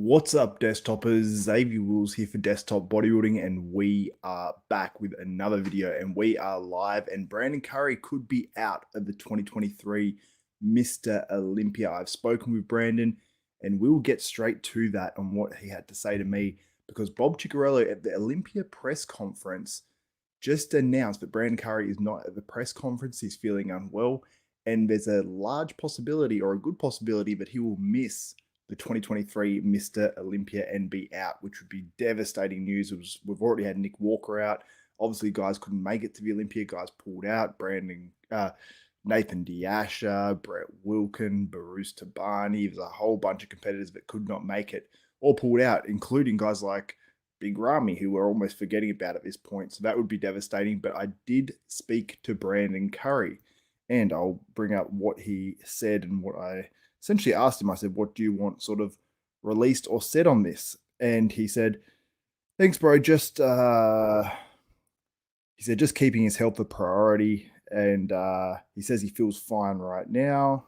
What's up, desktopers? Xavier Wills here for Desktop Bodybuilding, and we are back with another video, and we are live, and Brandon Curry could be out of the 2023 Mr. Olympia. I've spoken with Brandon, and we'll get straight to that on what he had to say to me, because Bob Cicherillo at the Olympia Press Conference just announced that Brandon Curry is not at the press conference. He's feeling unwell, and there's a large possibility, or a good possibility, that he will miss the 2023 Mr. Olympia and be out, which would be devastating news. We've already had Nick Walker out. Obviously, guys couldn't make it to the Olympia. Guys pulled out. Nathan Diasha, Brett Wilkin, Barus Tabani. There's a whole bunch of competitors that could not make it or pulled out, including guys like Big Ramy, who we're almost forgetting about at this point. So that would be devastating. But I did speak to Brandon Curry, and I'll bring up what he said and what I essentially asked him. I said, what do you want sort of released or said on this? And he said, thanks, bro. He said, just keeping his health a priority. And he says he feels fine right now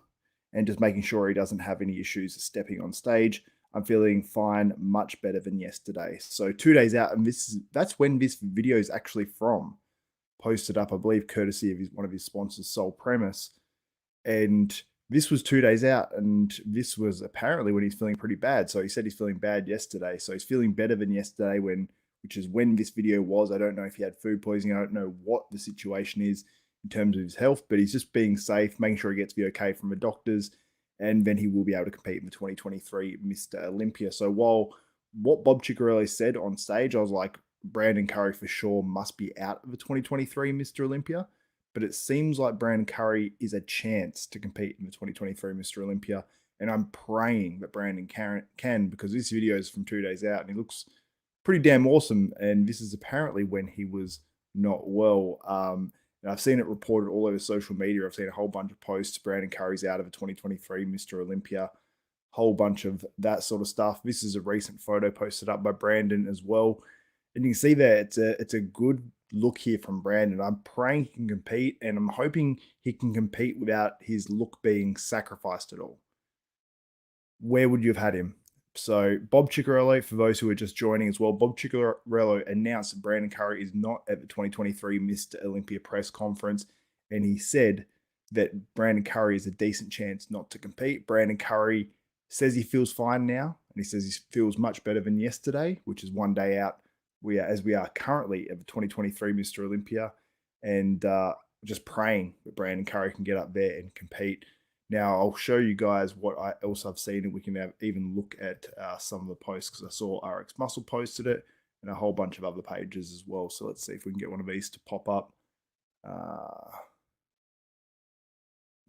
and just making sure he doesn't have any issues stepping on stage. I'm feeling fine, much better than yesterday. So 2 days out, and that's when this video is actually from. Posted up, I believe, courtesy of one of his sponsors, Soul Premise. And this was 2 days out, and this was apparently when he's feeling pretty bad. So he said he's feeling bad yesterday. So he's feeling better than yesterday, which is when this video was. I don't know if he had food poisoning. I don't know what the situation is in terms of his health, but he's just being safe, making sure he gets the okay from the doctors, and then he will be able to compete in the 2023 Mr. Olympia. So while what Bob Cicherillo said on stage, I was like, Brandon Curry for sure must be out of the 2023 Mr. Olympia. But it seems like Brandon Curry is a chance to compete in the 2023 Mr. Olympia. And I'm praying that Brandon can, because this video is from 2 days out and he looks pretty damn awesome. And this is apparently when he was not well. And I've seen it reported all over social media. I've seen a whole bunch of posts. Brandon Curry's out of the 2023 Mr. Olympia. Whole bunch of that sort of stuff. This is a recent photo posted up by Brandon as well. And you can see there, it's a good look here from Brandon. I'm praying he can compete, and I'm hoping he can compete without his look being sacrificed at all. Where would you have had him? So Bob Cicherillo, for those who are just joining as well, Bob Cicherillo announced that Brandon Curry is not at the 2023 Mr. Olympia Press Conference, and he said that Brandon Curry is a decent chance not to compete. Brandon Curry says he feels fine now, and he says he feels much better than yesterday, which is 1 day out. We are currently at the 2023 Mr. Olympia, and just praying that Brandon Curry can get up there and compete. Now, I'll show you guys what else I've seen, and we can even look at some of the posts, because I saw RX Muscle posted it and a whole bunch of other pages as well. So let's see if we can get one of these to pop up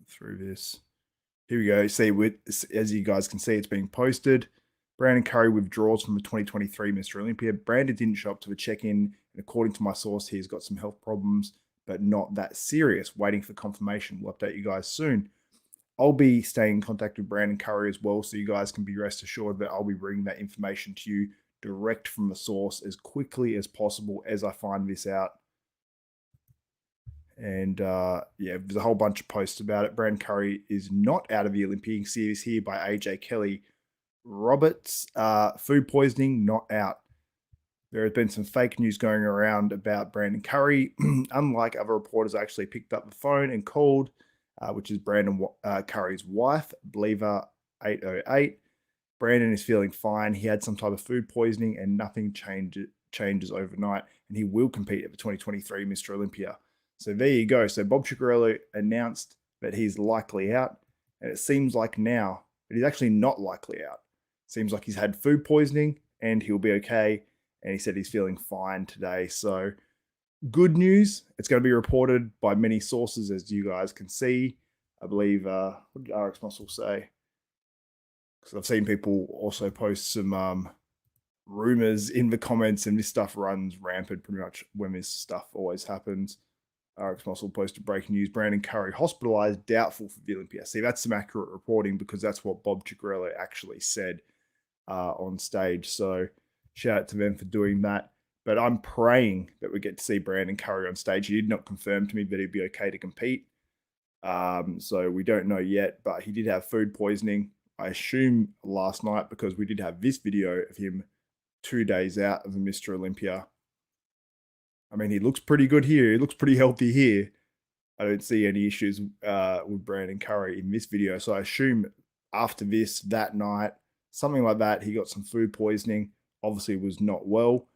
through this. Here we go. See, as you guys can see, it's being posted. Brandon Curry withdraws from the 2023 Mr. Olympia. Brandon didn't show up to the check-in, and according to my source, he's got some health problems, but not that serious. Waiting for confirmation. We'll update you guys soon. I'll be staying in contact with Brandon Curry as well, so you guys can be rest assured that I'll be bringing that information to you direct from the source as quickly as possible as I find this out. And yeah, there's a whole bunch of posts about it. Brandon Curry is not out of the Olympia. You can see this here by AJ Kelly. Roberts, food poisoning, not out. There has been some fake news going around about Brandon Curry. Unlike other reporters, I actually picked up the phone and called, which is Brandon Curry's wife, Believer 808. Brandon is feeling fine. He had some type of food poisoning, and nothing changes overnight, and he will compete at the 2023 Mr. Olympia. So there you go. So Bob Cicherillo announced that he's likely out, and it seems like now that he's actually not likely out. Seems like he's had food poisoning and he'll be okay. And he said he's feeling fine today. So good news. It's going to be reported by many sources, as you guys can see. I believe, what did RX Muscle say? Because I've seen people also post some rumors in the comments, and this stuff runs rampant pretty much when this stuff always happens. RX Muscle posted breaking news. Brandon Curry hospitalized, doubtful for the Olympia. See, that's some accurate reporting, because that's what Bob Cicherillo actually said on stage. So shout out to them for doing that. But I'm praying that we get to see Brandon Curry on stage. He did not confirm to me that he'd be okay to compete. So we don't know yet, but he did have food poisoning. I assume last night, because we did have this video of him 2 days out of the Mr. Olympia. I mean, he looks pretty good here. He looks pretty healthy here. I don't see any issues with Brandon Curry in this video. So I assume after this, that night, something like that, he got some food poisoning, obviously was not well.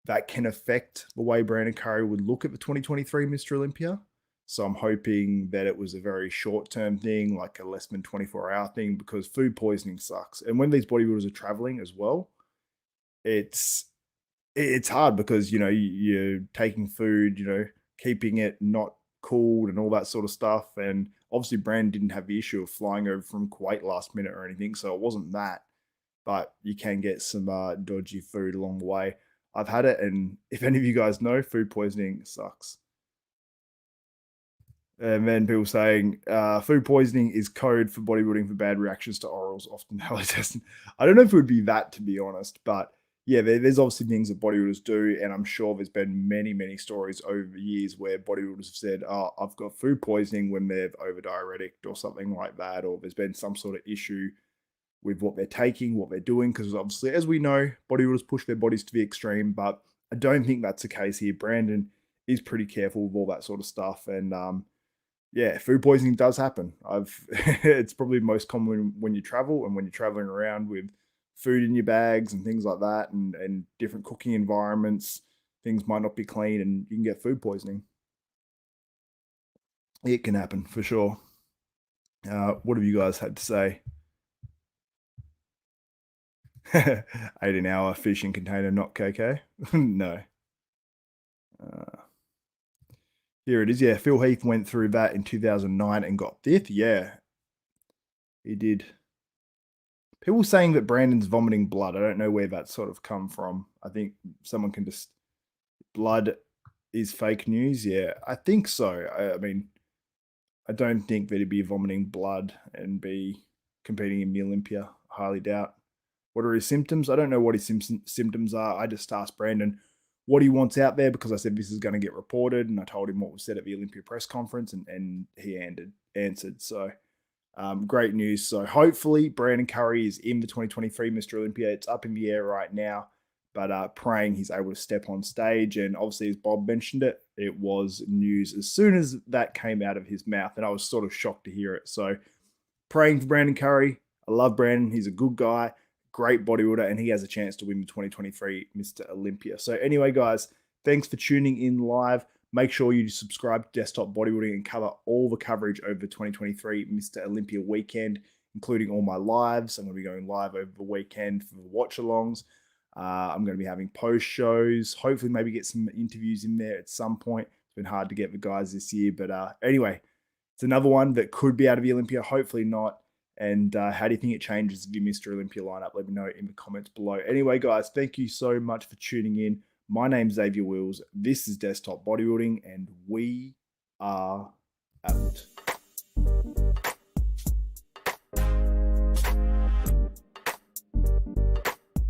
That can affect the way Brandon Curry would look at the 2023 Mr. Olympia. So I'm hoping that it was a very short-term thing, like a less than 24-hour thing, because food poisoning sucks. And when these bodybuilders are traveling as well, it's hard because, you know, you're taking food, you know, keeping it not cooled and all that sort of stuff. And obviously Brand didn't have the issue of flying over from Kuwait last minute or anything, so it wasn't that. But you can get some dodgy food along the way. I've had it, and if any of you guys know, food poisoning sucks. And then people saying food poisoning is code for bodybuilding for bad reactions to orals, often halitosis. I don't know if it would be that, to be honest, but yeah, there's obviously things that bodybuilders do, and I'm sure there's been many, many stories over the years where bodybuilders have said, "Oh, I've got food poisoning," when they've over diuretic or something like that, or there's been some sort of issue with what they're taking, what they're doing, because obviously, as we know, bodybuilders push their bodies to the extreme, but I don't think that's the case here. Brandon is pretty careful with all that sort of stuff, and yeah, food poisoning does happen. It's probably most common when you travel and when you're traveling around with food in your bags and things like that, and different cooking environments. Things might not be clean, and you can get food poisoning. It can happen for sure. What have you guys had to say? 18-hour fishing container, not KK. No. Uh, Here it is. Yeah, Phil Heath went through that in 2009 and got fifth. Yeah, he did. People saying that Brandon's vomiting blood. I don't know where that sort of come from. I think someone can just blood is fake news. Yeah, I think so. I mean, I don't think that he'd be vomiting blood and be competing in the Olympia. Highly doubt. What are his symptoms? I don't know what his symptoms are. I just asked Brandon what he wants out there because I said this is going to get reported, and I told him what was said at the Olympia press conference, and he answered. So great news. So hopefully Brandon Curry is in the 2023 Mr. Olympia. It's up in the air right now, but praying he's able to step on stage. And obviously, as Bob mentioned it, it was news as soon as that came out of his mouth, and I was sort of shocked to hear it. So praying for Brandon Curry. I love Brandon. He's a good guy, great bodybuilder, and he has a chance to win the 2023 Mr. Olympia. So anyway, guys, thanks for tuning in live. Make sure you subscribe to Desktop Bodybuilding and cover all the coverage over the 2023 Mr. Olympia weekend, including all my lives. I'm going to be going live over the weekend for the watch-alongs. I'm going to be having post shows. Hopefully, maybe get some interviews in there at some point. It's been hard to get the guys this year, but anyway, it's another one that could be out of the Olympia. Hopefully not. And how do you think it changes the Mr. Olympia lineup? Let me know in the comments below. Anyway, guys, thank you so much for tuning in. My name's Xavier Wills. This is Desktop Bodybuilding, and we are out.